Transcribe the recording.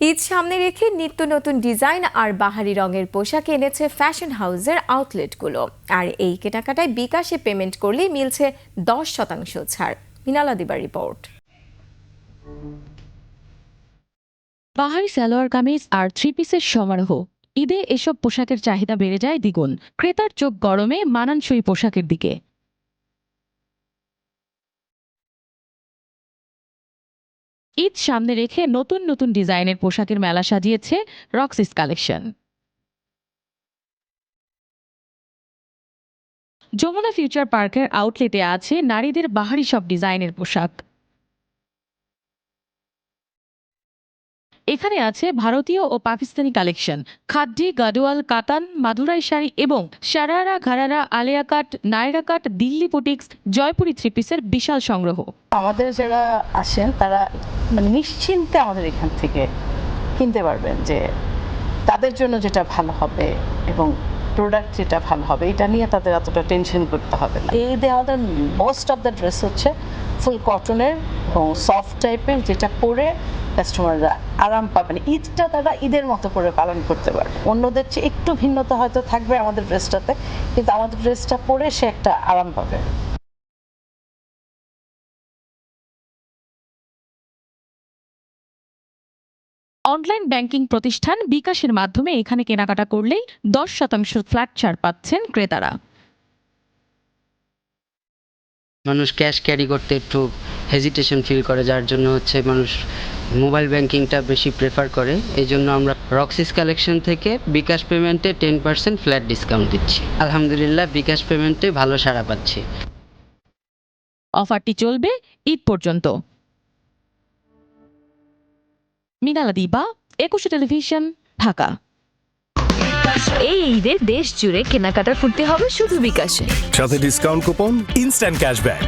ঈদ সামনে রেখে নিত্য নতুন ডিজাইন আর বাহারি রঙের পোশাক এনেছে ফ্যাশন হাউসের আউটলেটগুলো। আর এই কেনাকাটায় বিকাশে পেমেন্ট করলেই মিলছে 10% ছাড়। মিনালা দিবার রিপোর্ট। বাহারি সালোয়ার কামিজ আর থ্রি পিসের সমারোহ। ঈদে এসব পোশাকের চাহিদা বেড়ে যায় দ্বিগুণ। ক্রেতার চোখ গরমে মানানসই পোশাকের দিকে। ঈদ সামনে রেখে নতুন নতুন ডিজাইনের পোশাকের মেলা সাজিয়েছে রক্সিস কালেকশন। যমুনা ফিউচার পার্কের আউটলেটে আছে নারীদের বাহারি সব ডিজাইনের পোশাক। এখানে আছে ভারতীয় ও পাকিস্তানি কালেকশন, খাদ্যি, গাডোয়াল, কাতান, মাদুরাই শাড়ি এবং শারারা, ঘারারা, আলিয়া কাট, নায়রা কাট, দিল্লি বুটিক্স, জয়পুরি থ্রি পিসের বিশাল সংগ্রহ। আমাদের যারা আসেন তারা নিশ্চিন্তে আমাদের এখান থেকে কিনতে পারবেন, যে তাদের জন্য যেটা ভালো হবে এবং প্রোডাক্ট যেটা ভালো হবে এটা নিয়ে তাদের এতটা টেনশন করতে হবে না। এই আমাদের মোস্ট অফ দ্য ড্রেস হচ্ছে ফুল কটনের এবং সফট টাইপের, যেটা পরে কাস্টমাররা আরাম পাবেন। ঈদটা তারা ঈদের মতো করে পালন করতে পারবে। অন্যদের চেয়ে একটু ভিন্নতা হয়তো থাকবে আমাদের ড্রেসটাতে, কিন্তু আমাদের ড্রেসটা পরে সে একটা আরাম পাবে। অনলাইন ব্যাংকিং প্রতিষ্ঠান বিকাশের মাধ্যমে এখানে কেনাকাটা করলেই 10% ফ্ল্যাট ছাড় পাচ্ছেন ক্রেতারা। মানুষ ক্যাশ ক্যারি করতে একটু হেজিটেশন ফিল করে, যার জন্য হচ্ছে মানুষ মোবাইল ব্যাংকিংটা বেশি প্রেফার করে। এই জন্য আমরা রক্সিস কালেকশন থেকে বিকাশ পেমেন্টে 10% ফ্ল্যাট ডিসকাউন্ট দিচ্ছি। আলহামদুলিল্লাহ বিকাশ পেমেন্টে ভালো সাড়া পাচ্ছি। অফারটি চলবে ঈদ পর্যন্ত। মিনালা দিবা, 21 টেলিভিশন, ঢাকা। এই ঈদে দেশ জুড়ে কেনাকাটার ফুর্তি হবে শুধু বিকাশে। সাথে ডিসকাউন্ট কুপন, ইনস্ট্যান্ট ক্যাশব্যাক।